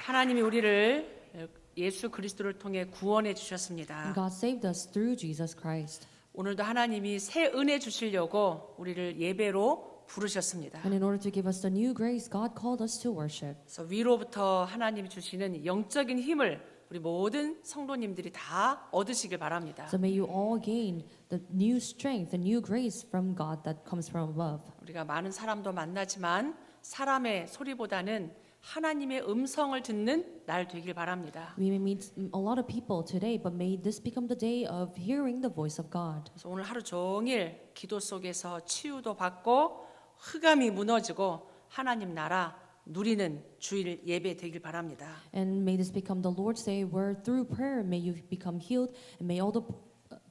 하나님이 우리를 예수 그리스도를 통해 구원해 주셨습니다. And God saved us through Jesus Christ. 오늘도 하나님이 새 은혜 주시려고 우리를 예배로 부르셨습니다. And in order to give us the new grace, God called us to worship. 그래서 위로부터 하나님이 주시는 영적인 힘을 우리 모든 성도님들이 다 얻으시길 바랍니다. So may you all gain the new strength, the new grace from God that comes from above. 우리가 많은 사람도 만나지만 사람의 소리보다는 하나님의 음성을 듣는 날 되길 바랍니다. We may meet a lot of people today, but may this become the day of hearing the voice of God. 그래서 오늘 하루 종일 기도 속에서 치유도 받고 흑암이 무너지고 하나님 나라 누리는 주일 예배 되길 바랍니다. And may this become the Lord's day where through prayer may you become healed and may all the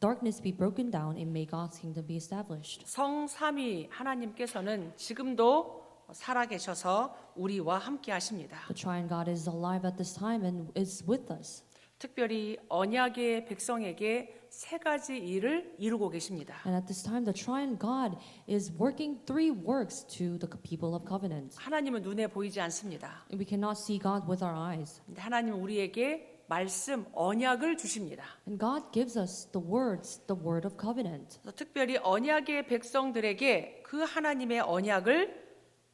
darkness be broken down and may God's kingdom be established. 성삼위 하나님께서는 지금도 살아계셔서 우리와 함께 하십니다. The triune God is alive at this time and is with us. 특별히 언약의 백성에게 세 가지 일을 이루고 계십니다. And at this time, the triune God is working three works to the people of covenant. 하나님은 눈에 보이지 않습니다. We cannot see God with our eyes. 근데 하나님은 우리에게 말씀, 언약을 주십니다. And God gives us the words, the word of covenant. 그래서 특별히 언약의 백성들에게 그 하나님의 언약을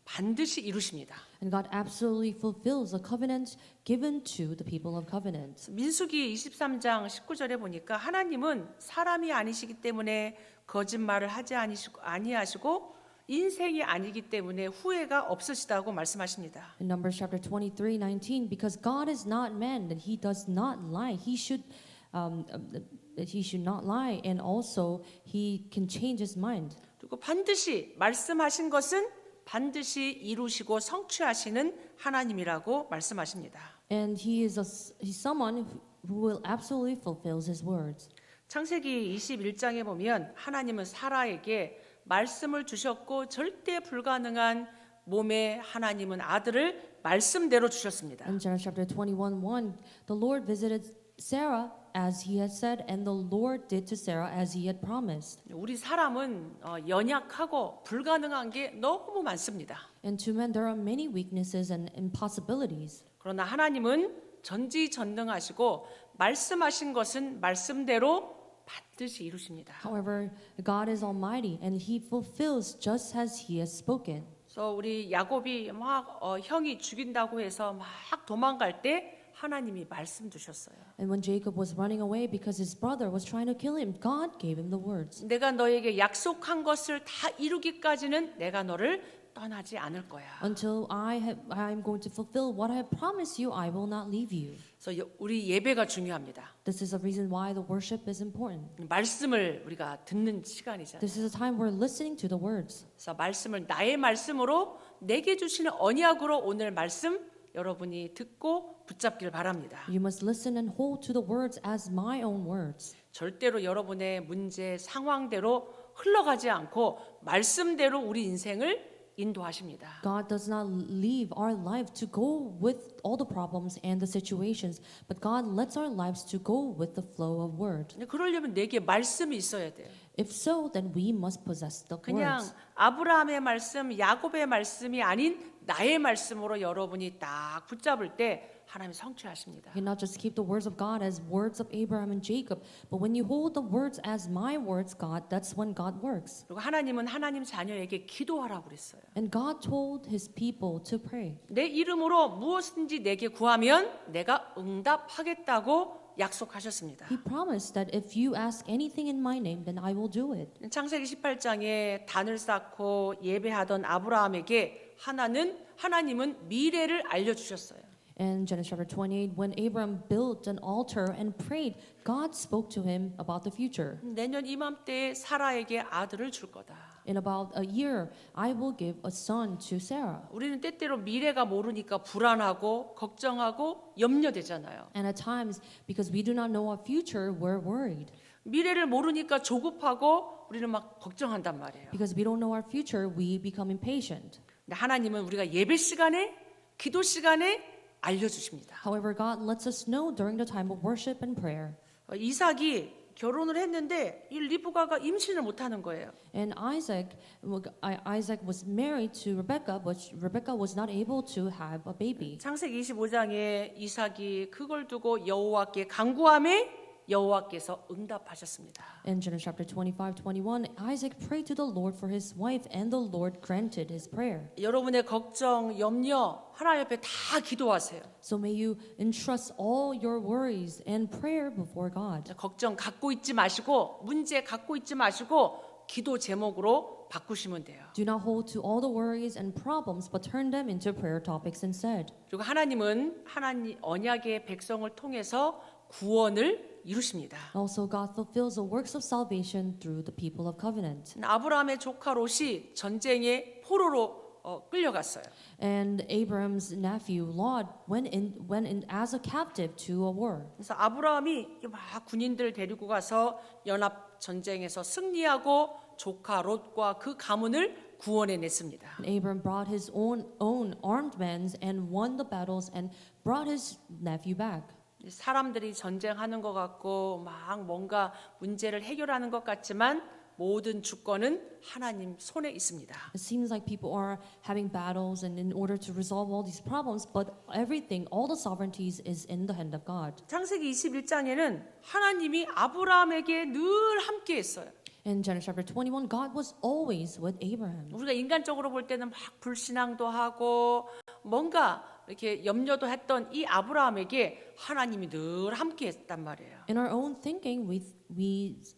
반드시 이루십니다. And God absolutely fulfills the covenant given to the people of covenant. 민수기 23장 19절에 보니까 하나님은 사람이 아니시기 때문에 거짓말을 하지 아니하시고 인생이 아니기 때문에 후회가 없으시다고 말씀하십니다. In Numbers chapter 23:19, because God is not man that he does not lie, that he should not lie, and also he can change his mind. 그리고 반드시 말씀하신 것은 반드시 이루시고 성취하시는 하나님이라고 말씀하십니다. And he's someone who will absolutely fulfill his words. 창세기 21장에 보면 하나님은 사라에게 말씀을 주셨고 절대 불가능한 몸에 하나님은 아들을 말씀대로 주셨습니다. In Genesis chapter 21:1, the Lord visited Sarah as he had said, and the Lord did to Sarah as he had promised. 우리 사람은 연약하고 불가능한 게 너무 많습니다. And to men there are many weaknesses and impossibilities. 그러나 하나님은 전지전능하시고 말씀하신 것은 말씀대로 반드시 이루십니다. However, God is almighty and he fulfills just as he has spoken. 그래서 우리 야곱이 막 형이 죽인다고 해서 막 도망갈 때 하나님이 말씀 주셨어요. And when Jacob was running away because his brother was trying to kill him, God gave him the words. 내가 너에게 약속한 것을 다 이루기까지는 내가 너를 떠나지 않을 거야. Until I am going to fulfill what I have promised you, I will not leave you. 그래서 우리 예배가 중요합니다. This is the reason why the worship is important. 말씀을 우리가 듣는 시간이잖아요. This is a time we're listening to the words. 그래서 말씀을 나의 말씀으로 내게 주시는 언약으로 오늘 말씀 여러분이 듣고 붙잡기를 바랍니다. You must listen and hold to the words as my own words. 절대로 여러분의 문제 상황대로 흘러가지 않고 말씀대로 우리 인생을 인도하십니다. God does not leave our life to go with all the problems and the situations, but God lets our lives to go with the flow of word. 근데 그러려면 내게 말씀이 있어야 돼요. If so, then we must possess the 그냥 words. 아브라함의 말씀, 야곱의 말씀이 아닌 나의 말씀으로 여러분이 딱 붙잡을 때 하나님이 성취하십니다. You cannot just keep the words of God as words of Abraham and Jacob, but when you hold the words as my words, God, that's when God works. 그리고 하나님은 하나님 자녀에게 기도하라고 그랬어요. And God told his people to pray. 내 이름으로 무엇인지 내게 구하면 내가 응답하겠다고 약속하셨습니다. He promised that if you ask anything in my name, then I will do it. 창세기 18장에 단을 쌓고 예배하던 아브라함에게 하나님은 미래를 알려주셨어요. In Genesis chapter 28, when Abraham built an altar and prayed, God spoke to him about the future. 내년 이맘때에 사라에게 아들을 줄 거다. In about a year, I will give a son to Sarah. 우리는 때때로 미래가 모르니까 불안하고 걱정하고 염려되잖아요. And at times, because we do not know our future, we're worried. 미래를 모르니까 조급하고 우리는 막 걱정한단 말이에요. Because we don't know our future, we become impatient. 근데 하나님은 우리가 예배 시간에, 기도 시간에 알려주십니다. However, God lets us know during the time of worship and prayer. 이삭이 결혼을 했는데 이 리브가가 임신을 못하는 거예요. And Isaac was married to Rebekah, but Rebekah was not able to have a baby. 창세기 25장에 이삭이 그걸 두고 여호와께 간구하매 여호와께서 응답하셨습니다. In Genesis chapter 25:21, Isaac prayed to the Lord for his wife, and the Lord granted his prayer. 여러분의 걱정, 염려 하나님 앞에 다 기도하세요. So may you entrust all your worries and prayer before God. 걱정 갖고 있지 마시고 문제 갖고 있지 마시고 기도 제목으로 바꾸시면 돼요. Do not hold to all the worries and problems, but turn them into prayer topics instead. 그리고 하나님은 하나님 언약의 백성을 통해서 구원을 이루십니다. Also, God fulfills the works of salvation through the people of covenant. 아브라함의 조카 롯이 전쟁의 포로로 끌려갔어요. And Abraham's nephew Lot went in as a captive to a war. 그래서 아브라함이 막 군인들 데리고 가서 연합 전쟁에서 승리하고 조카 롯과 그 가문을 구원해냈습니다. And Abraham brought his own armed men and won the battles and brought his nephew back. 사람들이 전쟁하는 것 같고 막 뭔가 문제를 해결하는 것 같지만 모든 주권은 하나님 손에 있습니다. It seems like people are having battles and in order to resolve all these problems, but everything, all the sovereignties is in the hand of God. 창세기 21장에는 하나님이 아브라함에게 늘 함께 했어요. In Genesis chapter 21, God was always with Abraham. 우리가 인간적으로 볼 때는 막 불신앙도 하고 뭔가 이렇게 염려도 했던 이 아브라함에게 하나님이 늘 함께 했단 말이에요. In our own thinking,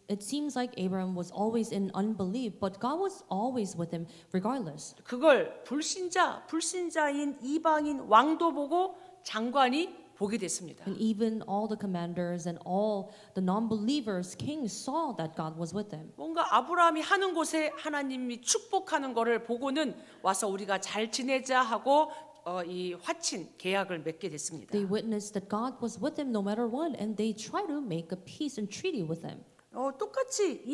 it seems like Abraham was always in unbelief, but God was always with him regardless. 그걸 불신자인 이방인 왕도 보고 장관이 보게 됐습니다. And even all the commanders and all the non-believers, kings saw that God was with them. 뭔가 아브라함이 하는 곳에 하나님이 축복하는 거를 보고는 와서 우리가 잘 지내자 하고 이 화친 계약을 맺게 됐습니다. They witnessed that God was with them no matter what, and they tried to make a peace and treaty with him. 똑같이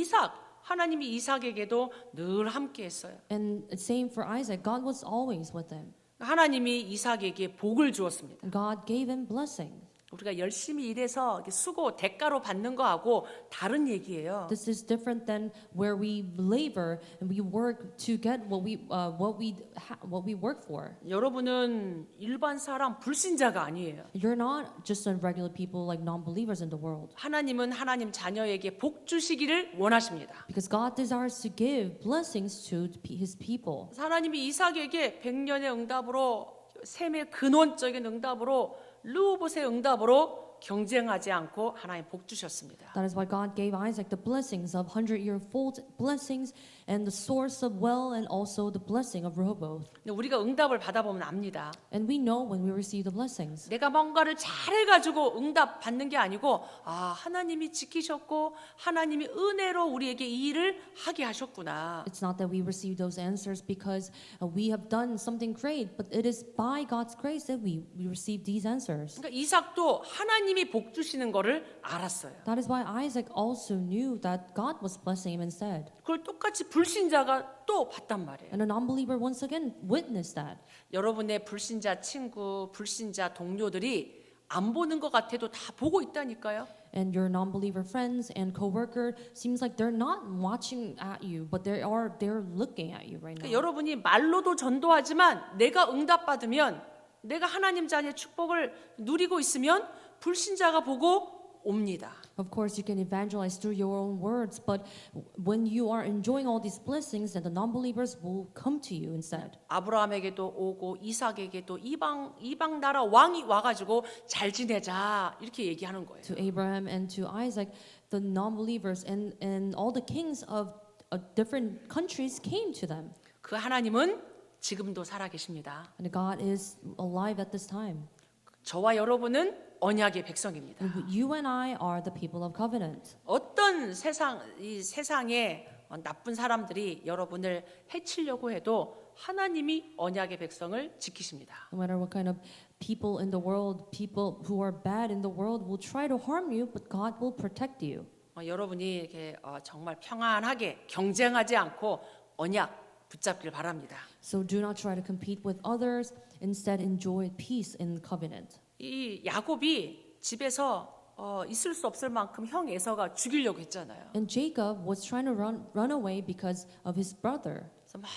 하나님이 이삭에게도 늘 함께했어요. And same for Isaac, God was always with him. 하나님이 이삭에게 복을 주었습니다. God gave him blessing. 우리가 열심히 일해서 수고 대가로 받는 거하고 다른 얘기예요. This is different than where we labor and we work to get what we work for. 여러분은 일반 사람 불신자가 아니에요. You're not just a regular people like non-believers in the world. 하나님은 하나님 자녀에게 복 주시기를 원하십니다. Because God desires to give blessings to His people. 하나님이 이삭에게 100년의 응답으로 셈의 근원적인 응답으로 르호봇의 응답으로 경쟁하지 않고 하나님 복 주셨습니다. That is why God gave Isaac the blessings of 100-year-old blessings and the source of well and also the blessing of Rehoboth. 근데 우리가 응답을 받아보면 압니다. And we know when we receive the blessings. 내가 뭔가를 잘해가지고 응답 받는 게 아니고 하나님이 지키셨고 하나님이 은혜로 우리에게 이 일을 하게 하셨구나. It's not that we receive those answers because we have done something great, but it is by God's grace that we receive these answers. 그러니까 이삭도 하나님이 복 주시는 거를 알았어요. That is why Isaac also knew that God was blessing him instead. 그걸 똑같이 불신자가 또 봤단 말이에요. And a non-believer once again witnessed that. 여러분의 불신자 친구, 불신자 동료들이 안 보는 것 같아도 다 보고 있다니까요. And your non-believer friends and coworker seems like they're not watching at you, but they're looking at you right now. 그러니까 여러분이 말로도 전도하지만 내가 응답받으면 내가 하나님 자녀의 축복을 누리고 있으면 불신자가 보고 옵니다. Of course, you can evangelize through your own words, but when you are enjoying all these blessings, then the non-believers will come to you instead. 아브라함에게도 오고 이삭에게도 이방 나라 왕이 와가지고 잘 지내자 이렇게 얘기하는 거예요. To Abraham and to Isaac, the non-believers and all the kings of different countries came to them. 그 하나님은 지금도 살아계십니다. And God is alive at this time. 저와 여러분은 언약의 백성입니다. And you and I are the people of covenant. 어떤 이 세상에 나쁜 사람들이 여러분을 해치려고 해도 하나님이 언약의 백성을 지키십니다. No matter what kind of people in the world, people who are bad in the world will try to harm you, but God will protect you. 여러분이 이렇게 정말 평안하게 경쟁하지 않고 언약 붙잡길 바랍니다. So do not try to compete with others. Instead, enjoy peace in covenant. 이 야곱이 집에서 있을 수 없을 만큼 형 에서가 죽이려고 했잖아요. And Jacob was trying to run away because of his brother. 그래서 막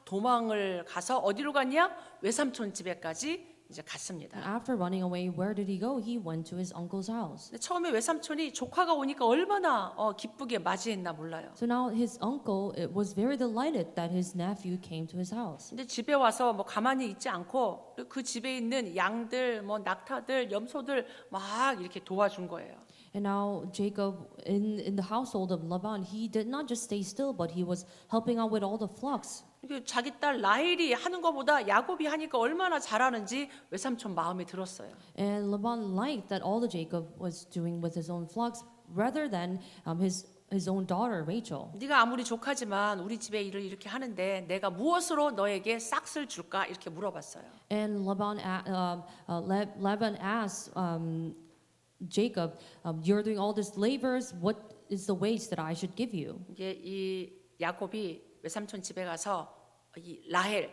도망을 가서 어디로 갔냐? 외삼촌 집에까지 이제 And 갔습니다. after running away, where did he go? He went to his uncle's house. 근데 처음에 외삼촌이 조카가 오니까 얼마나 기쁘게 맞이했나 몰라요. So now his uncle was very delighted that his nephew came to his house. 근데 집에 와서 뭐 가만히 있지 않고 그 집에 있는 양들, 뭐 낙타들, 염소들 막 이렇게 도와준 거예요. And now Jacob, in the household of Laban, he did not just stay still, but he was helping out with all the flocks. 자기 딸 라헬이 하는 것보다 야곱이 하니까 얼마나 잘하는지 외삼촌 마음에 들었어요. And Laban liked that all that Jacob was doing with his own flocks rather than his own daughter Rachel. 네가 아무리 조카지만 우리 집에 일을 이렇게 하는데 내가 무엇으로 너에게 싹쓸 줄까 이렇게 물어봤어요. And Laban asked Jacob, "You're doing all these labors. What is the wage that I should give you?" 이제 이 야곱이 외삼촌 집에 가서 이 라헬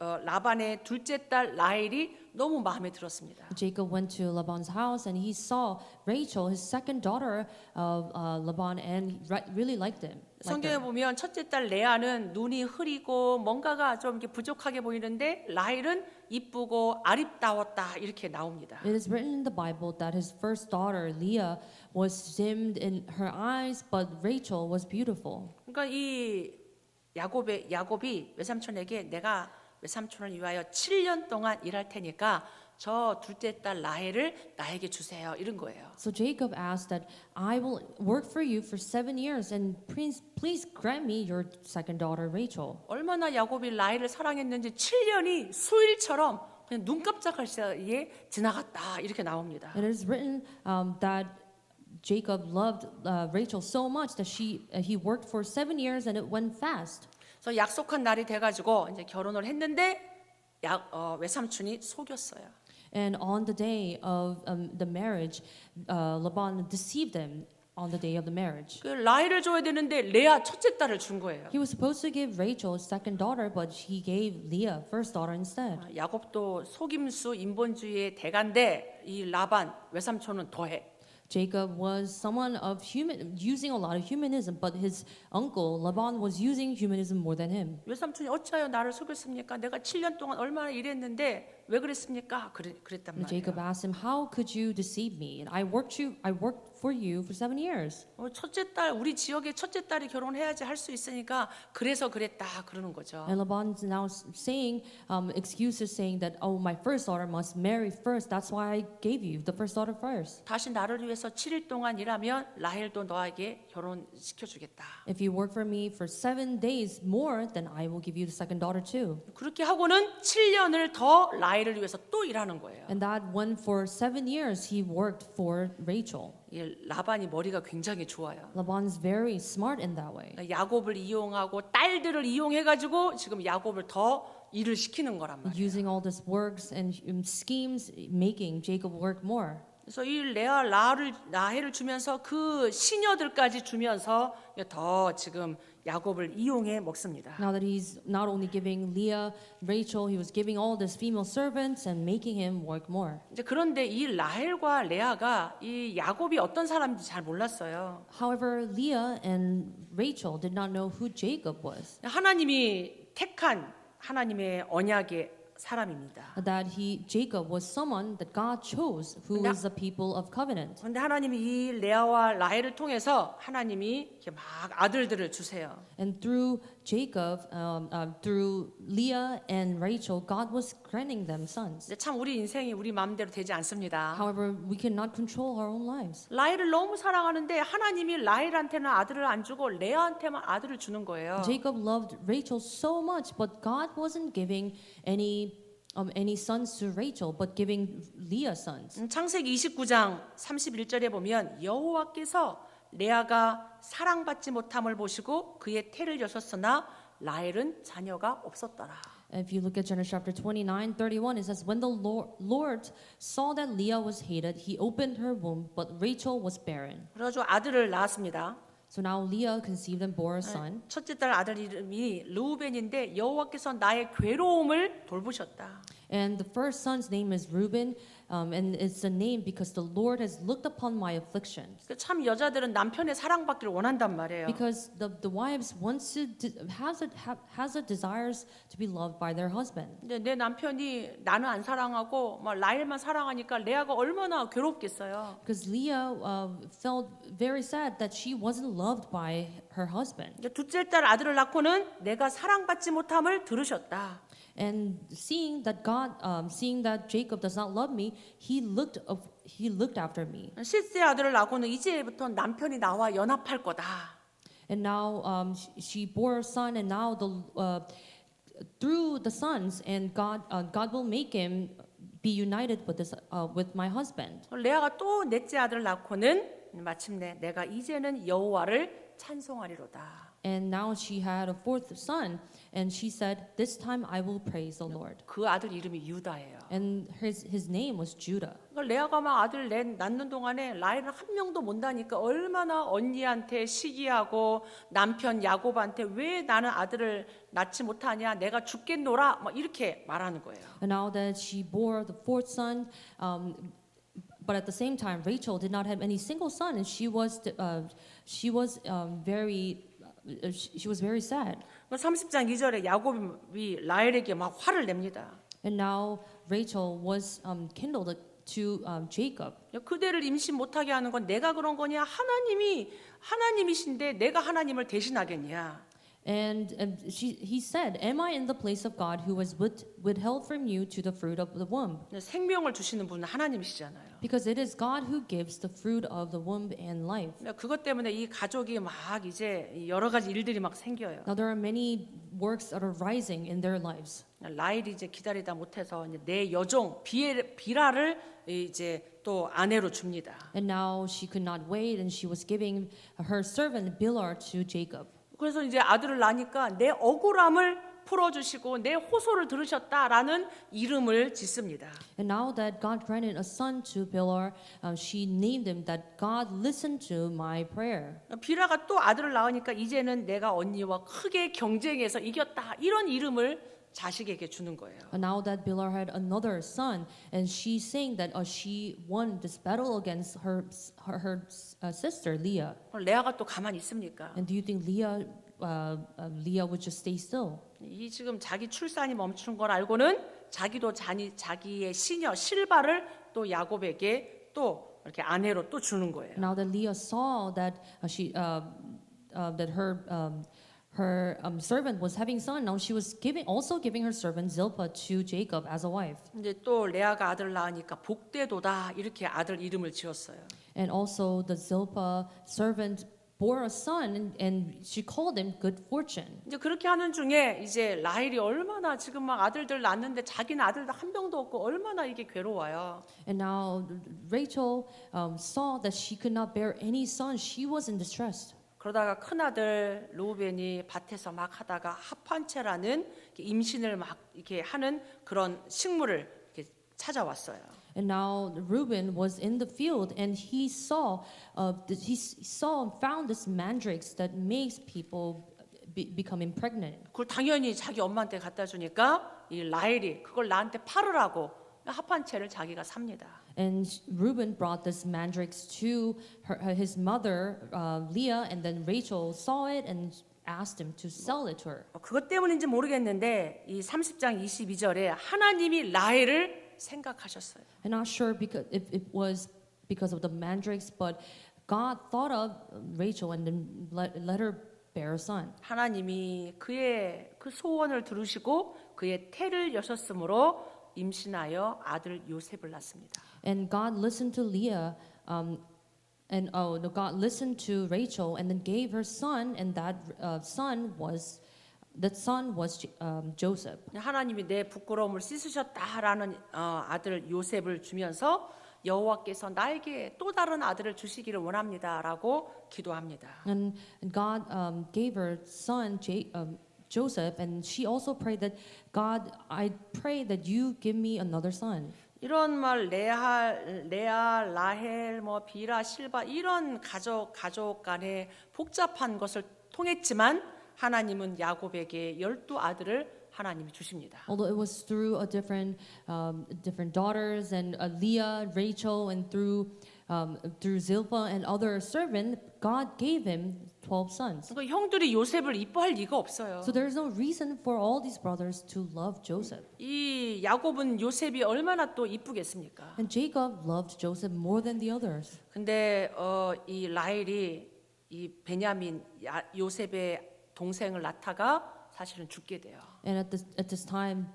라반의 둘째 딸 라헬이 너무 마음에 들었습니다. Jacob went to Laban's house and he saw Rachel, his second daughter of Laban, and really liked him. 성경에 보면 첫째 딸 레아는 눈이 흐리고 뭔가가 좀 이렇게 부족하게 보이는데 라헬은 이쁘고 아름다웠다 이렇게 나옵니다. It is written in the Bible that his first daughter Leah was dimmed in her eyes, but Rachel was beautiful. 그러니까 이 야곱이 외삼촌에게 내가 외삼촌을 위하여 7년 동안 일할 테니까 저 둘째 딸 라헬을 나에게 주세요. 이런 거예요. So Jacob asked that I will work for you for 7 years, and please grant me your second daughter Rachel. 얼마나 야곱이 라헬을 사랑했는지 7년이 수일처럼 그냥 눈 깜짝할 사이에 지나갔다 이렇게 나옵니다. It is written that Jacob loved Rachel so much that he worked for 7 years and it went fast. 그래서 약속한 날이 돼가지고 이제 결혼을 했는데 외삼촌이 속였어요. And on the day of the marriage, Laban deceived them on the day of the marriage. 그 라헬을 줘야 되는데 레아 첫째 딸을 준 거예요. He was supposed to give Rachel his second daughter, but he gave Leah first daughter instead. 야곱도 속임수 인본주의의 대가인데 이 라반 외삼촌은 더해. Jacob was someone of using a lot of humanism, but his uncle Laban was using humanism more than him. 외삼촌이 어찌하여 나를 속였습니까? 내가 7년 동안 얼마나 일했는데 왜 그랬습니까? 그랬단 And Jacob 말이에요. asked him, "How could you deceive me? And I worked for you for 7 years." 첫째 딸 우리 지역의 첫째 딸이 결혼해야지 할 수 있으니까 그래서 그랬다 그러는 거죠. And Laban's now saying excuses, saying that, "Oh, my first daughter must marry first. That's why I gave you the first daughter first. 다시 나를 위해서 7일 동안 일하면 라헬도 너에게 결혼시켜 주겠다. If you work for me for 7 days more, then I will give you the second daughter too." 그렇게 하고는 7년을 더 라헬을 위해서 또 일하는 거예요. And that went for 7 years. He worked for Rachel. 이 라반이 머리가 굉장히 좋아요. Laban's very smart in that way. 야곱을 이용하고 딸들을 이용해 가지고 지금 야곱을 더 일을 시키는 거란 말이에요. Using all these works and schemes, making Jacob work more. 그래서 이 레아 라헬을 주면서 그 시녀들까지 주면서 더 지금 야곱을 이용해 먹습니다. Now that he's not only giving Leah, Rachel, he was giving all these female servants and making him work more. 이제 그런데 이 라헬과 레아가 이 야곱이 어떤 사람인지 잘 몰랐어요. However, Leah and Rachel did not know who Jacob was. 하나님이 택한 하나님의 언약의 사람입니다. That Jacob was someone that God chose, who was the people of covenant. 그런데 하나님이 이 레아와 라헬을 통해서 하나님이 이렇게 막 아들들을 주세요. And through Jacob, through Leah and Rachel, God was granting them sons. 근데 참 우리 인생이 우리 마음대로 되지 않습니다. However, we cannot control our own lives. 라헬을 너무 사랑하는데 하나님이 라헬한테는 아들을 안 주고 레아한테만 아들을 주는 거예요. Jacob loved Rachel so much, but God wasn't giving any sons to Rachel, but giving Leah sons. 창세기 29장 31절에 보면 여호와께서 레아가 사랑받지 못함을 보시고 그의 태를 여셨으나 라헬은 자녀가 없었더라. If you look at Genesis chapter 29:31, it says, "When the Lord saw that Leah was hated, he opened her womb, but Rachel was barren." 그래가지고 아들을 낳았습니다. So now Leah conceived and bore a son. 첫째 딸 아들 이름이 르우벤인데 여호와께서 나의 괴로움을 돌보셨다. And the first son's name is Reuben, and it's a name because the Lord has looked upon my afflictions. 참 여자들은 남편의 사랑받기를 원한단 말이에요. Because the wives wants to has a desires to be loved by their husband. 근데 내 남편이 나는 안 사랑하고 막 라헬만 사랑하니까 레아가 얼마나 괴롭겠어요. Because Leah felt very sad that she wasn't loved by her husband. 이제 둘째 딸 아들을 낳고는 내가 사랑받지 못함을 들으셨다. And seeing that Jacob does not love me, he looked after me. 셋째 아들을 낳고는 이제부터 남편이 나와 연합할 거다. And now she bore a son, and now through the sons, and God will make him be united with my husband. 레아가 또 넷째 아들을 낳고는 마침내 내가 이제는 여호와를 찬송하리로다. And now she had a fourth son, and she said, "This time I will praise the Lord." 그 아들 이름이 유다예요. And his name was Judah. 그러니까 레아가 막 아들 낳는 동안에 라헬은 한 명도 못 나니까 얼마나 언니한테 시기하고 남편 야곱한테 왜 나는 아들을 낳지 못하냐 내가 죽겠노라 막 이렇게 말하는 거예요. And now that she bore the fourth son, but at the same time, Rachel did not have any single son, and she was very sad. 30장 2절에 야곱이 라헬에게 막 화를 냅니다. And now Rachel was kindled to Jacob. 그대를 임신 못하게 하는 건 내가 그런 거냐? 하나님이신데 내가 하나님을 대신하겠냐? And he said, "Am I in the place of God who was withheld from you to the fruit of the womb?" 생명을 주시는 분은 하나님이시잖아요. Because it is God who gives the fruit of the womb and life. 그것 때문에 이 가족이 막 이제 여러 가지 일들이 막 생겨요. Now there are many works that are rising in their lives. 라헬이 이제 기다리다 못해서 이제 내 여종 비라를 이제 또 아내로 줍니다. And now she could not wait, and she was giving her servant Bilhah to Jacob. 그래서 이제 아들을 낳으니까 내 억울함을 풀어주시고 내 호소를 들으셨다라는 이름을 짓습니다. And now that God granted a son to Bilhah, she named him that God listened to my prayer. 비라가 또 아들을 낳으니까 이제는 내가 언니와 크게 경쟁해서 이겼다 이런 이름을 자식에게 주는 거예요. And now that Bilhah had another son, and she's saying that she won this battle against her sister Leah. 레아가 또 가만히 있습니까? And do you think Leah would just stay still? 이 지금 자기 출산이 멈춘 걸 알고는 자기도 자기의 시녀 실바를 또 야곱에게 또 이렇게 아내로 또 주는 거예요. Now that Leah saw that her servant was having son, now she was also giving her servant Zilpah to Jacob as a wife. 이제 또 레아가 아들 낳으니까 복되도다 이렇게 아들 이름을 지었어요. And also the Zilpah servant bore a son, and she called him good fortune. 이제 그렇게 하는 중에 이제 라헬이 얼마나 지금 막 아들들 낳는데 자기는 아들도 한 명도 없고 얼마나 이게 괴로워요. And now Rachel saw that she could not bear any son. She was in distress. 그러다가 큰 아들 루벤이 밭에서 막 하다가 합판체라는 임신을 막 이렇게 하는 그런 식물을 이렇게 찾아왔어요. And now Reuben was in the field, and he found this mandrakes that makes people become impregnant. 그걸 당연히 자기 엄마한테 갖다 주니까 이 라헬이 그걸 나한테 팔으라고 합판체를 자기가 삽니다. And Reuben brought this mandrakes to his mother Leah, and then Rachel saw it and asked him to sell it to her. 그것 때문인지 모르겠는데 이 30장 22절에 하나님이 라헬을 생각하셨어요. I'm not sure if it was because of the mandrakes, but God thought of Rachel and then let her bear a son. 하나님이 그의 그 소원을 들으시고 그의 태를 여셨으므로 임신하여 아들 요셉을 낳습니다. And God listened to Leah, God listened to Rachel, and then gave her son, and that son was Joseph. 하나님이 내 부끄러움을 씻으셨다라는 아들 요셉을 주면서 여호와께서 나에게 또 다른 아들을 주시기를 원합니다라고 기도합니다. And God gave her son Joseph, and she also prayed that God, I pray that you give me another son. 이런 말 레아, 라헬, 비라, 실바 이런 가족 간의 복잡한 것을 통했지만 하나님은 야곱에게 12 아들을 하나님이 주십니다. Although it was through different daughters and Leah, Rachel, and through Zilpah and other servants, God gave him 12 sons. 그러니까 형들이 요셉을 이뻐할 리가 없어요. So there is no reason for all these brothers to love Joseph. 이 야곱은 요셉이 얼마나 또 이쁘겠습니까? And Jacob loved Joseph more than the others. 근데 이 라헬이 이 베냐민 요셉의 동생을 낳다가 사실은 죽게 돼요. And at this time,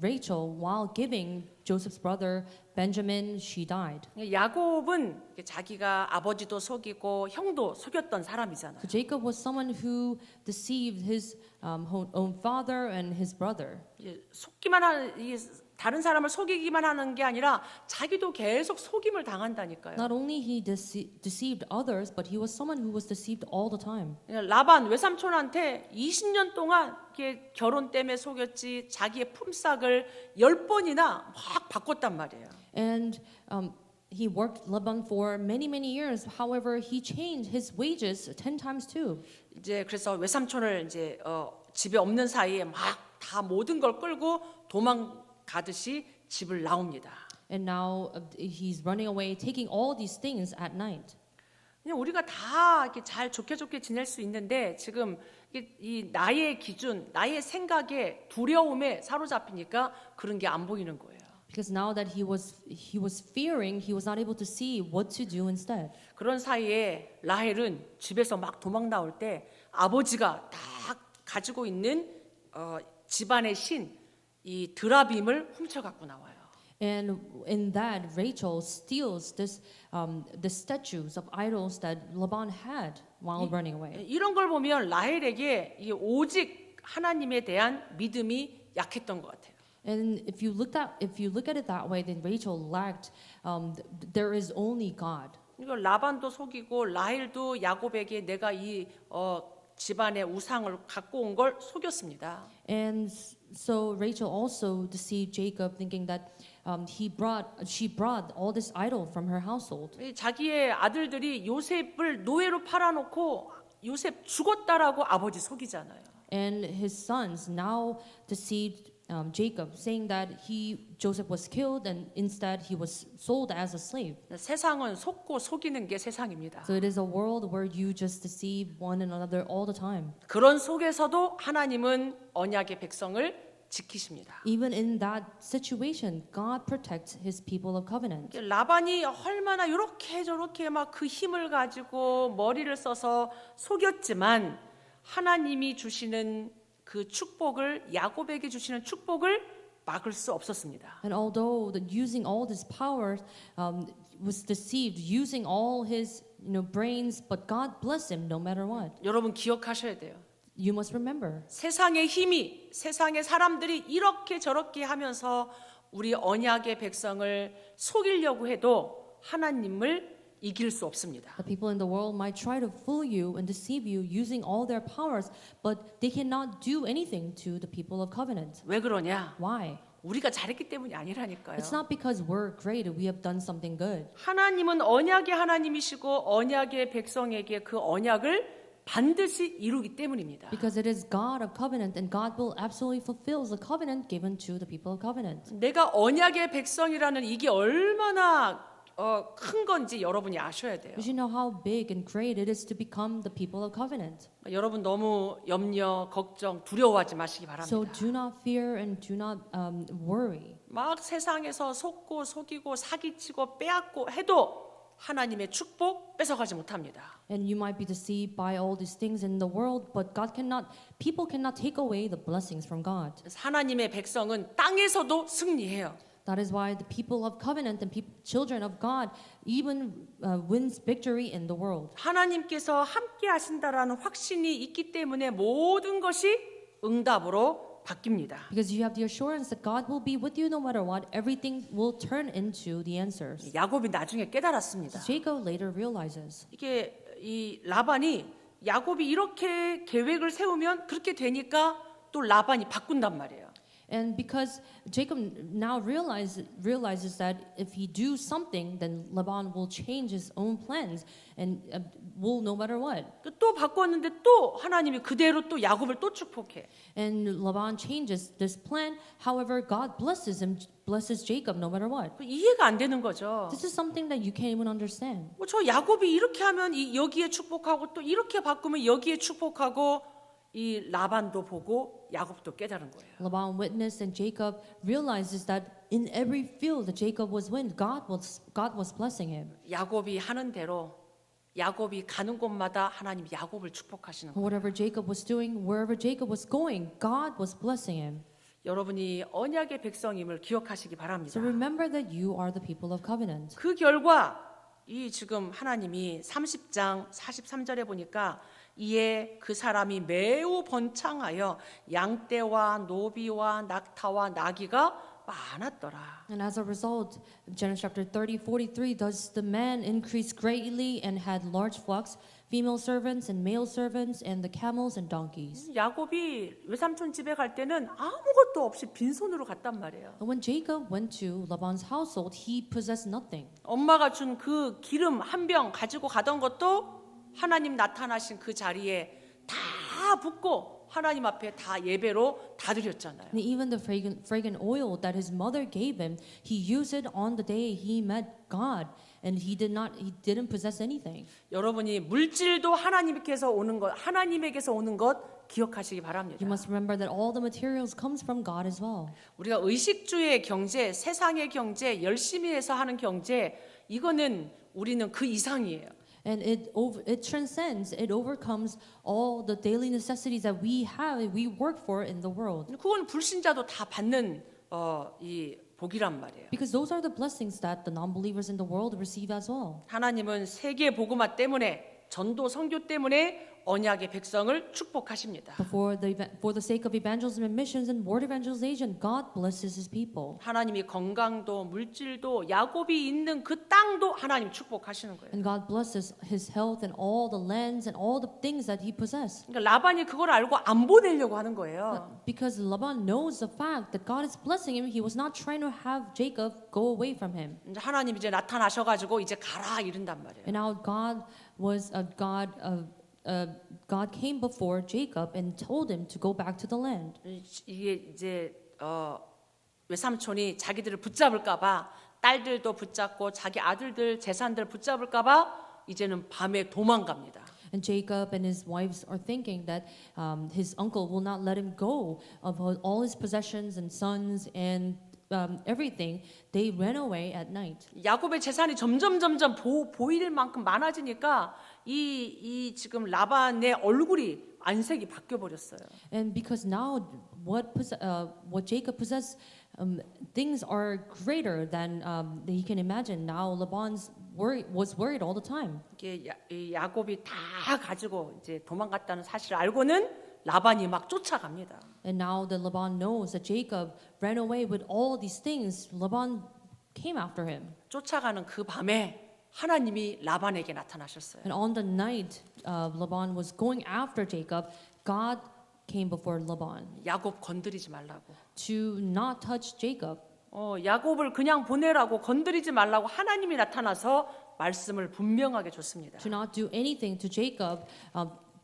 Rachel, while giving Joseph's brother Benjamin, she died. 야곱은 자기가 아버지도 속이고 형도 속였던 사람이잖아요. So Jacob was someone who deceived his own father and his brother. 속기만 하는 다른 사람을 속이기만 하는 게 아니라 자기도 계속 속임을 당한다니까요. Not only he deceived others, but he was someone who was deceived all the time. 라반 외삼촌한테 20년 동안 이렇게 결혼 때문에 속였지 자기의 품삯을 10번이나 막 바꿨단 말이에요. And he worked Laban for many years. However, he changed his wages 10 times too. 이제 그래서 외삼촌을 이제 집에 없는 사이에 막 다 모든 걸 끌고 도망가듯이 집을 나옵니다. And now he's running away, taking all these things at night. 그냥 우리가 다 이렇게 잘 좋게 지낼 수 있는데 지금 이 나의 기준, 나의 생각에 두려움에 사로잡히니까 그런 게 안 보이는 거예요. Because now that he was fearing, he was not able to see what to do instead. 그런 사이에 라헬은 집에서 막 도망 나올 때 아버지가 다 가지고 있는 집안의 신, 이 드라빔을 훔쳐 갖고 나와요. And in that, Rachel steals the statues of idols that Laban had while running away. 이런 걸 보면 라헬에게 이 오직 하나님에 대한 믿음이 약했던 것 같아요. And if you look at it that way, then Rachel lacked. There is only God. 이거 라반도 속이고 라헬도 야곱에게 내가 이 집안의 우상을 갖고 온 걸 속였습니다. And so Rachel also deceived Jacob, thinking that she brought all this idol from her household. 자기의 아들들이 요셉을 노예로 팔아놓고 요셉 죽었다라고 아버지 속이잖아요. And his sons now deceived Jacob, saying that Joseph was killed, and instead he was sold as a slave. 세상은 속고 속이는 게 세상입니다. So it is a world where you just deceive one another all the time. 그런 속에서도 하나님은 언약의 백성을 지키십니다. Even in that situation, God protects His people of covenant. 라반이 얼마나 이렇게 저렇게 막 그 힘을 가지고 머리를 써서 속였지만 하나님이 주시는 그 축복을 야곱에게 주시는 축복을 막을 수 없었습니다. And although using all this power was deceived, using all his brains, but God blessed him no matter what. 여러분 기억하셔야 돼요. You must remember. 세상의 힘이 세상의 사람들이 이렇게 저렇게 하면서 우리 언약의 백성을 속이려고 해도 하나님을 이길 수 없습니다. The people in the world might try to fool you and deceive you using all their powers, but they cannot do anything to the people of covenant. 왜 그러냐? Why? 우리가 잘했기 때문이 아니라니까요. It's not because we're great and we have done something good. 하나님은 언약의 하나님이시고 언약의 백성에게 그 언약을 반드시 이루기 때문입니다. Because it is God of covenant, and God will absolutely fulfill the covenant given to the people of covenant. 내가 언약의 백성이라는 이게 얼마나 큰 건지 여러분이 아셔야 돼요. You should know how big and great it is to become the people of covenant. 여러분 너무 염려, 걱정, 두려워하지 마시기 So 바랍니다. do not fear and do not worry. 막 세상에서 속고 속이고 사기치고 빼앗고 해도 하나님의 축복 뺏어가지 못합니다. And you might be deceived by all these things in the world, but people cannot take away the blessings from God. 하나님의 백성은 땅에서도 승리해요. That is why the people of covenant and children of God even wins victory in the world. 하나님께서 함께 하신다라는 확신이 있기 때문에 모든 것이 응답으로 바뀝니다. Because you have the assurance that God will be with you no matter what, everything will turn into the answers. 야곱이 나중에 깨달았습니다. Jacob later realizes. 이게 이 라반이 야곱이 이렇게 계획을 세우면 그렇게 되니까 또 라반이 바꾼단 말이에요. And because Jacob now realizes that if he do something, then Laban will change his own plans and will no matter what. 또 바꿨는데 또 하나님이 그대로 또 야곱을 또 축복해. And Laban changes this plan. However, God blesses Jacob no matter what. 이해가 안 되는 거죠. This is something that you can't even understand. 저 야곱이 이렇게 하면 여기에 축복하고 또 이렇게 바꾸면 여기에 축복하고 이 라반도 보고 야곱도 깨달은 거예요. Laban witnessed and Jacob realizes that in every field that Jacob was in, God was blessing him. 야곱이 하는 대로 야곱이 가는 곳마다 하나님 야곱을 축복하시는 거예요. Whatever Jacob was doing, wherever Jacob was going, God was blessing him. 여러분이 언약의 백성임을 기억하시기 바랍니다. So remember that you are the people of covenant. 그 결과 이 지금 하나님이 30장 43절에 보니까 이에 그 사람이 매우 번창하여 양떼와 노비와 낙타와 나귀가 많았더라. And as a result, Genesis chapter 30:43, thus the man increased greatly and had large flocks, female servants and male servants, and the camels and donkeys. 야곱이 외삼촌 집에 갈 때는 아무것도 없이 빈손으로 갔단 말이에요. And when Jacob went to Laban's household, he possessed nothing. 엄마가 준 그 기름 한 병 가지고 가던 것도 하나님 나타나신 그 자리에 다 붓고 하나님 앞에 다 예배로 다 드렸잖아요. And even the fragrant oil that his mother gave him, he used it on the day he met God, and he didn't possess anything. 여러분이 물질도 하나님께서 오는 것, 하나님에게서 오는 것 기억하시기 바랍니다. You must remember that all the materials comes from God as well. 우리가 의식주의 경제, 세상의 경제, 열심히 해서 하는 경제, 이거는 우리는 그 이상이에요. And it transcends, it overcomes all the daily necessities that we work for in the world. 그건 불신자도 다 받는 이 복이란 말이에요. Because those are the blessings that the non-believers in the world receive as well. 하나님은 세계 복음화 때문에 전도 선교 때문에 언약의 백성을 축복하십니다. But for the sake of evangelism and missions and word evangelization, God blesses His people. 하나님이 건강도 물질도 야곱이 있는 그 땅도 하나님 축복하시는 거예요. And God blesses his health and all the lands and all the things that he possessed. 그러니까 라반이 그걸 알고 안 보내려고 하는 거예요. Because Laban knows the fact that God is blessing him, he was not trying to have Jacob go away from him. 이제 하나님 이제 나타나셔가지고 이제 가라 이른단 말이에요. And now God came before Jacob and told him to go back to the land. 이게 이제 외삼촌이 자기들을 붙잡을까봐 딸들도 붙잡고 자기 아들들 재산들 붙잡을까봐 이제는 밤에 도망갑니다. And Jacob and his wives are thinking that his uncle will not let him go of all his possessions and sons and everything. They ran away at night. 야곱의 재산이 점점 보일 만큼 많아지니까 이 지금 라반의 얼굴이 안색이 바뀌어 버렸어요. And because now what Jacob possessed, things are greater than he can imagine. Now Laban's was worried all the time. 이게 이 야곱이 다 가지고 이제 도망갔다는 사실을 알고는 라반이 막 쫓아갑니다. And now that Laban knows that Jacob ran away with all these things, Laban came after him. 쫓아가는 그 밤에 하나님이 라반에게 나타나셨어요. And on the night Laban was going after Jacob, God came before Laban 야곱 건드리지 말라고. to not touch Jacob. 야곱을 그냥 보내라고 건드리지 말라고 하나님이 나타나서 말씀을 분명하게 줬습니다. To not do anything to Jacob,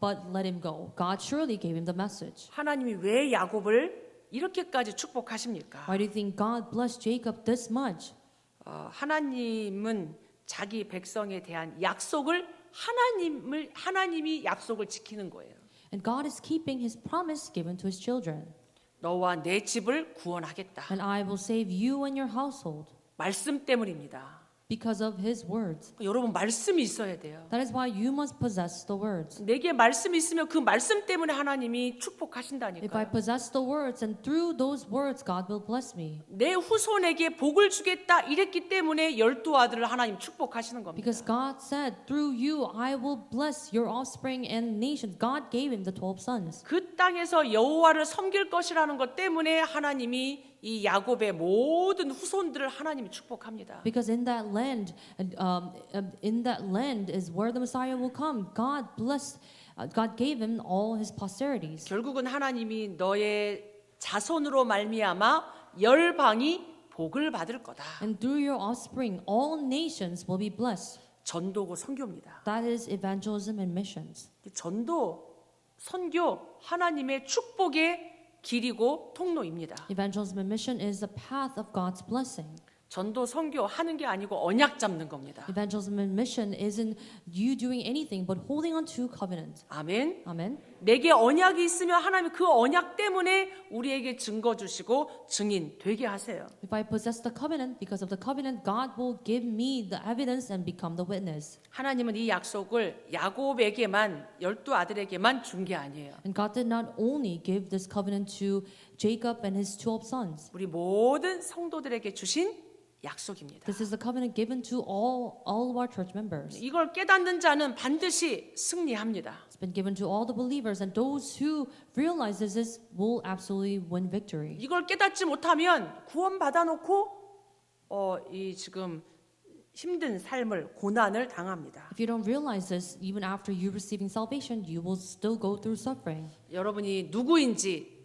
but let him go. God surely gave him the message. 하나님이 왜 야곱을 이렇게까지 축복하십니까? Why do you think God blessed Jacob this much? 하나님은 자기 백성에 대한 약속을 하나님이 약속을 지키는 거예요. And God is keeping His promise given to His children. 너와 내 집을 구원하겠다. And I will save you and your household 말씀 때문입니다. because of His words. 여러분 말씀이 있어야 돼요. That is why you must possess the words. 내게 말씀이 있으면 그 말씀 때문에 하나님이 If I 축복하신다니까요. possess the words and through those words God will bless me. 내 후손에게 복을 주겠다 이랬기 때문에 12 아들을 하나님 축복하시는 겁니다. Because God said, through you I will bless your offspring and nations. God gave him the 12 sons. 그 땅에서 여호와를 섬길 것이라는 것 때문에 하나님이 이 야곱의 모든 후손들을 하나님이 축복합니다. Because in that land is where the Messiah will come. God gave him all his posterities. 결국은 하나님이 너의 자손으로 말미암아 열방이 복을 받을 거다. And through your offspring, all nations will be blessed. 전도고 선교입니다. That is evangelism and missions. 전도, 선교 하나님의 축복의 길이고 통로입니다. Evangelism and mission is the path of God's blessing. 전도, 선교 하는 게 아니고 언약 잡는 겁니다. Evangelism and mission isn't you doing anything but holding on to covenant. 아멘. Amen. 내게 언약이 있으면 하나님 그 언약 때문에 우리에게 증거 주시고 증인 되게 하세요. If I possess the covenant, because of the covenant, God will give me the evidence and become the witness. 하나님은 이 약속을 야곱에게만 12아들에게만 준 게 아니에요. And God did not only give this covenant to Jacob and his 12 sons. 우리 모든 성도들에게 주신 약속입니다. This is the covenant given to all of our church members. 이걸 깨닫는 자는 반드시 승리합니다. It's been given to all the believers, and those who realize this will absolutely win victory. 이걸 깨닫지 못하면 구원 받아놓고 이 지금 힘든 삶을 고난을 당합니다. If you don't realize this, even after you receiving salvation, you will still go through suffering. 여러분이 누구인지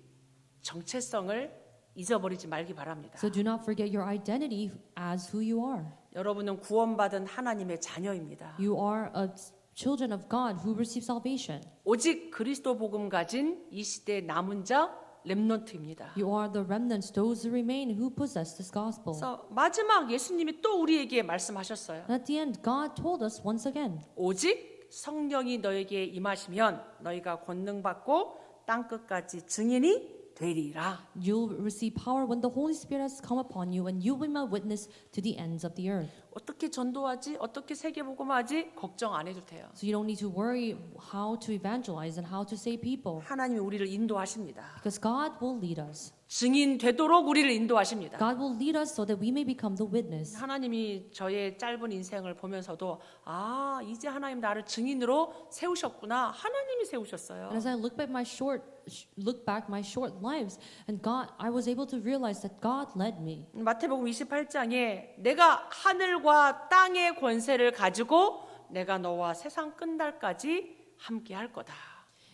정체성을 잊어버리지 말기 바랍니다. So do not forget your identity as who you are. 여러분은 구원받은 하나님의 자녀입니다. You are a children of God who receive salvation. 오직 그리스도 복음 가진 이 시대 남은 자 렘넌트입니다. You are the remnants, those who remain who possess this gospel. 그래서 마지막 예수님이 또 우리에게 말씀하셨어요. And at the end, God told us once again, 오직 성령이 너에게 임하시면 너희가 권능 받고 땅 끝까지 증인이 되리라. you'll receive power when the Holy Spirit has come upon you, and you will be my witness to the ends of the earth. 어떻게 전도하지? 어떻게 세계복음하지? 걱정 안 해도 돼요. So you don't need to worry how to evangelize and how to save people, 하나님이 우리를 인도하십니다. because God will lead us. 증인 되도록 우리를 인도하십니다. God will lead us so that we may become the witness. 하나님이 저의 짧은 인생을 보면서도 아 이제 하나님 나를 증인으로 세우셨구나. 하나님이 세우셨어요. And as I look back my short lives, and God, I was able to realize that God led me. 마태복음 28장에 내가 하늘과 땅의 권세를 가지고 내가 너와 세상 끝날까지 함께 할 거다.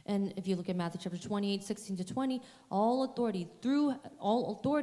And if you look at Matthew chapter 28, 16 to 20, all authority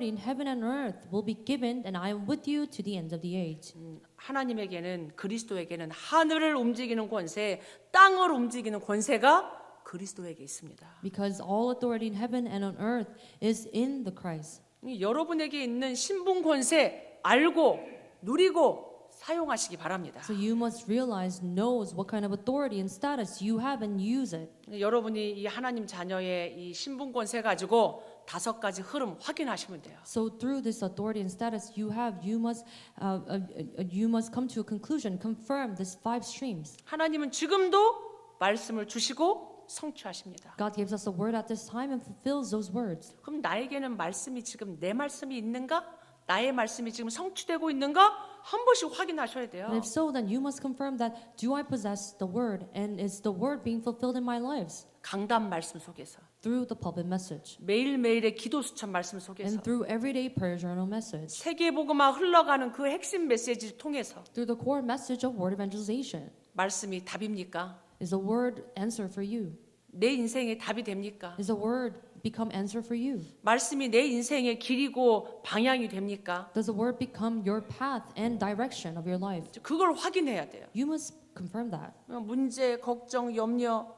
in heaven and earth will be given, and I am with you to the end of the age. 하나님에게는 그리스도에게는 하늘을 움직이는 권세, 땅을 움직이는 권세가 그리스도에게 있습니다. Because all authority in heaven and on earth is in the Christ. 여러분에게 있는 신분 권세 알고 누리고 사용하시기 바랍니다. So you must realize, knows what kind of authority and status you have and use it. 여러분이 이 하나님 자녀의 이 신분 권세 가지고 5가지 흐름 확인하시면 돼요. So through this authority and status you have, you must come to a conclusion, confirm these 5 streams. 하나님은 지금도 말씀을 주시고 성취하십니다. God gives us a word at this time and fulfills those words. 그럼 나에게는 말씀이 지금 내 말씀이 있는가? 나의 말씀이 지금 성취되고 있는가? 한 번씩 확인하셔야 돼요. And if so, then you must confirm that, do I possess the word, and is the word being fulfilled in my lives? 강단 말씀 속에서, Through the pulpit message, 매일매일의 기도 수천 말씀 속에서, and through everyday prayer journal message, 세계복음화 흘러가는 그 핵심 메시지를 통해서 through the core message of word evangelization. 말씀이 답입니까? Is the word answer for you? 내 인생의 답이 됩니까? Is the word become answer for you? 말씀이 내 인생의 길이고 방향이 됩니까? Does the word become your path and direction of your life? 그걸 확인해야 돼요. You must confirm that. 문제, 걱정, 염려,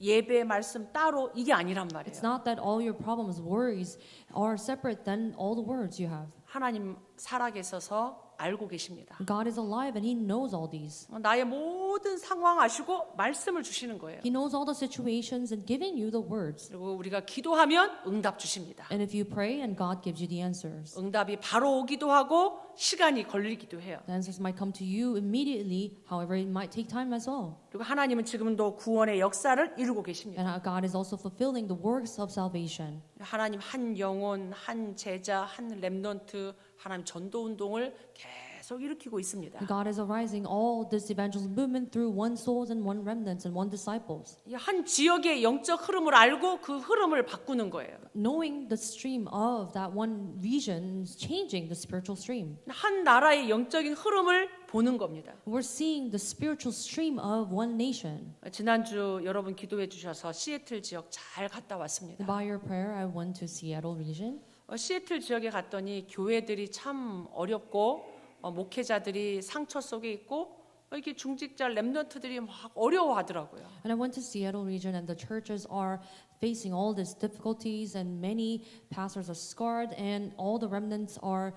예배, 말씀 따로 이게 아니란 It's 말이에요. not that all your problems, worries are separate than all the words you have. 하나님 살아계셔서 알고 계십니다. God is alive and He knows all these. 나의 모든 상황 아시고 말씀을 주시는 거예요. He knows all the situations and giving you the words. 그리고 우리가 기도하면 응답 주십니다. And if you pray and God gives you the answers, 응답이 바로 오기도 하고 시간이 걸리기도 해요. the answers might come to you immediately. However, it might take time as well. 그리고 하나님은 지금도 구원의 역사를 이루고 계십니다. And God is also fulfilling the works of salvation. 하나님 한 영혼, 한 제자, 한 렘넌트, 하나님 전도 운동을 계속 일으키고 있습니다. God is arising all this evangelism movement through one souls and one remnants and one disciples. 이 한 지역의 영적 흐름을 알고 그 흐름을 바꾸는 거예요. Knowing the stream of that one region is changing the spiritual stream. 한 나라의 영적인 흐름을 보는 겁니다. We're seeing the spiritual stream of one nation. 지난주 여러분 기도해 주셔서 시애틀 지역 잘 갔다 왔습니다. By your prayer, I went to Seattle region. 시애틀 지역에 갔더니 교회들이 참 어렵고 목회자들이 상처 속에 있고 이렇게 중직자 렘넌트들이 막 어려워하더라고요. And I went to Seattle region, and the churches are facing all these difficulties, and many pastors are scarred, and all the remnants are,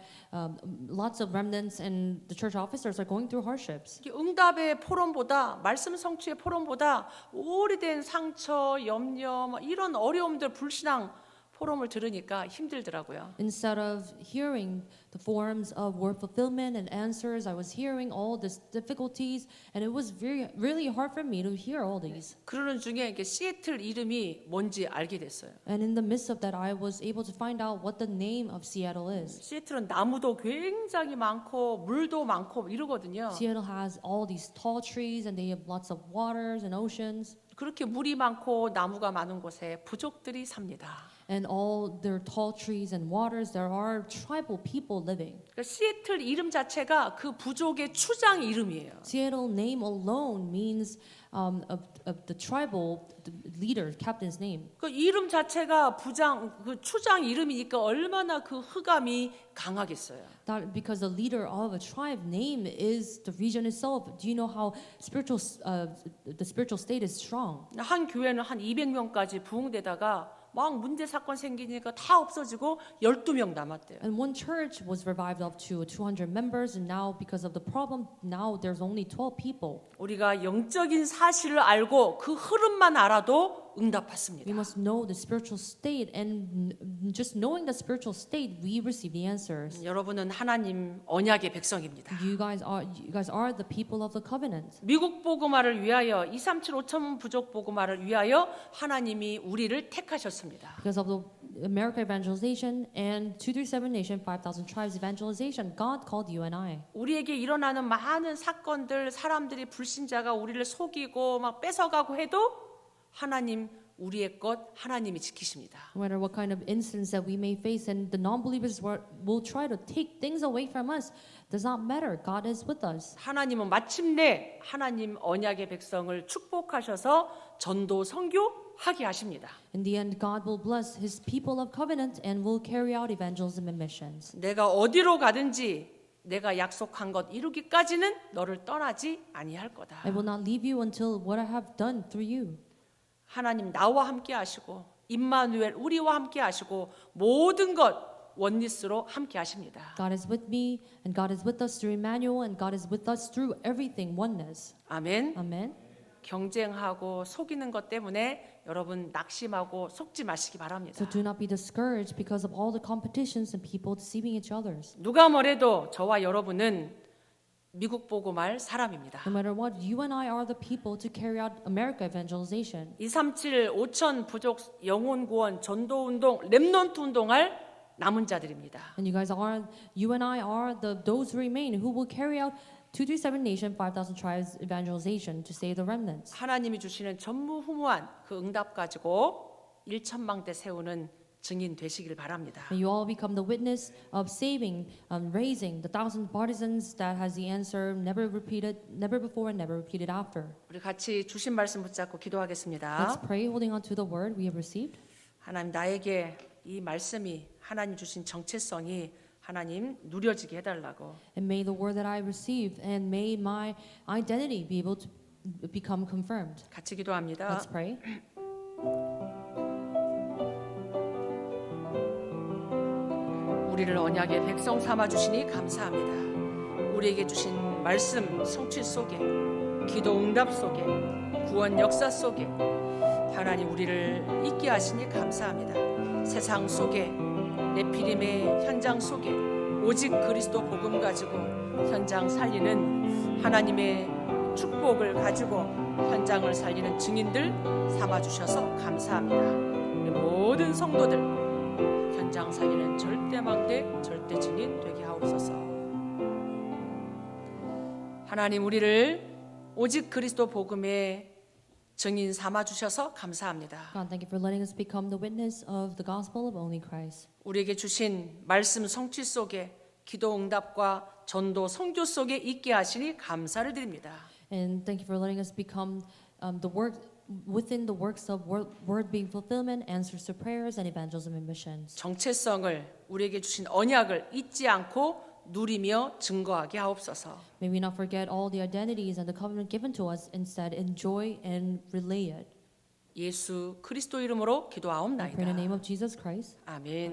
lots of remnants, and the church officers are going through hardships. 이게 응답의 포럼보다 말씀 성취의 포럼보다 오래된 상처, 염려 막 이런 어려움들 불신앙 포럼을 들으니까 힘들더라고요. Instead of hearing the forms of word fulfillment and answers, I was hearing all these difficulties, and it was really hard for me to hear all these. 그러는 중에 이게 시애틀 이름이 뭔지 알게 됐어요. And in the midst of that, I was able to find out what the name of Seattle is. 시애틀은 나무도 굉장히 많고 물도 많고 이러거든요. Seattle has all these tall trees, and they have lots of waters and oceans. 그렇게 물이 많고 나무가 많은 곳에 부족들이 삽니다. And all their tall trees and waters, there are tribal people living. 그러니까 시애틀 이름 자체가 그 부족의 추장 이름이에요. Seattle name alone means of the tribal leader, captain's name. 그 이름 자체가 그 추장 이름이니까 얼마나 그 흑암이 강하겠어요. That because the leader of a tribe name is the region itself. Do you know how the spiritual state is strong? 한 교회는 한 200명까지 부흥되다가 막 문제 사건 생기니까 다 없어지고 12명 남았대요. And one church was revived up to 200 members, and now because of the problem, now there's only 12 people. 우리가 영적인 사실을 알고 그 흐름만 알아도 We 응답받습니다. must know the spiritual state, and just knowing the spiritual state, we receive the answers. 여러분은 하나님 언약의 백성입니다. You guys are the people of the covenant. 미국 복음화를 위하여 237 5천 부족 복음화를 위하여 하나님이 우리를 택하셨습니다. Because of the America evangelization and 237 nation 5,000 tribes evangelization, God called you and I. 우리에게 일어나는 많은 사건들, 사람들이 불신자가 우리를 속이고 막 뺏어가고 해도 하나님 우리의 것 하나님이 지키십니다. No matter what kind of incidents that we may face, and the non-believers will try to take things away from us, does not matter. God is with us. 하나님은 마침내 하나님 언약의 백성을 축복하셔서 전도 선교하게 하십니다. In the end, God will bless His people of covenant and will carry out evangelism and missions. 내가 어디로 가든지 내가 약속한 것 이루기까지는 너를 떠나지 아니할 거다. I will not leave you until what I have done through you. 하나님 나와 함께 하시고 임마누엘 우리와 함께 하시고 모든 것 원리스로 함께 하십니다. God is with me, and God is with us through Emmanuel, and God is with us through everything, oneness. 아멘. Amen. 경쟁하고 속이는 것 때문에 여러분 낙심하고 속지 마시기 바랍니다. So do not be discouraged because of all the competitions and people deceiving each others. 누가 뭐래도 저와 여러분은 미국 복음할 사람입니다. No matter what, you and I are the people to carry out America evangelization. 237 5천 부족 영혼 구원 전도 운동 렘넌트 운동할 남은 자들입니다. And you and I are those who remain, who will carry out 237 nation 5,000 tribes evangelization to save the remnants. 하나님이 주시는 전무후무한 그 응답 가지고 1천망대 세우는 증인 되시길 바랍니다. May you all become the witness of saving, raising the 1,000 partisans that has the answer never before and never repeated after. 우리 같이 주신 말씀 붙잡고 Let's 기도하겠습니다. pray, holding on to the word we have received. 하나님 나에게 이 말씀이 하나님 주신 정체성이 하나님 누려지게 해달라고. And may the word that I received and may my identity be able to become confirmed. 같이 기도합니다. Let's pray. 우리를 언약의 백성 삼아 주시니 감사합니다. 우리에게 주신 말씀 성취 속에 기도 응답 속에 구원 역사 속에 하나님 우리를 있게 하시니 감사합니다. 세상 속에 네피림의 현장 속에 오직 그리스도 복음 가지고 현장 살리는 하나님의 축복을 가지고 현장을 살리는 증인들 삼아 주셔서 감사합니다. 우리 모든 성도들 현장 살리는 절대망대 절대 증인 되게 하옵소서. 하나님 우리를 오직 그리스도 복음의 증인 삼아 주셔서 감사합니다. God, thank you for letting us become the witness of the gospel of only Christ. 우리에게 주신 말씀 성취 속에 기도 응답과 전도 선교 속에 있게 하시니 감사를 드립니다. And thank you for letting us become the work within the works of word being fulfillment, answers to prayers, and evangelism and missions. 정체성을 우리에게 주신 언약을 잊지 않고 누리며 증거하게 하옵소서. May we not forget all the identities and the covenant given to us, instead enjoy and relay it. 예수 그리스도 이름으로 I pray in the 기도하옵나이다. name of Jesus Christ. 아멘.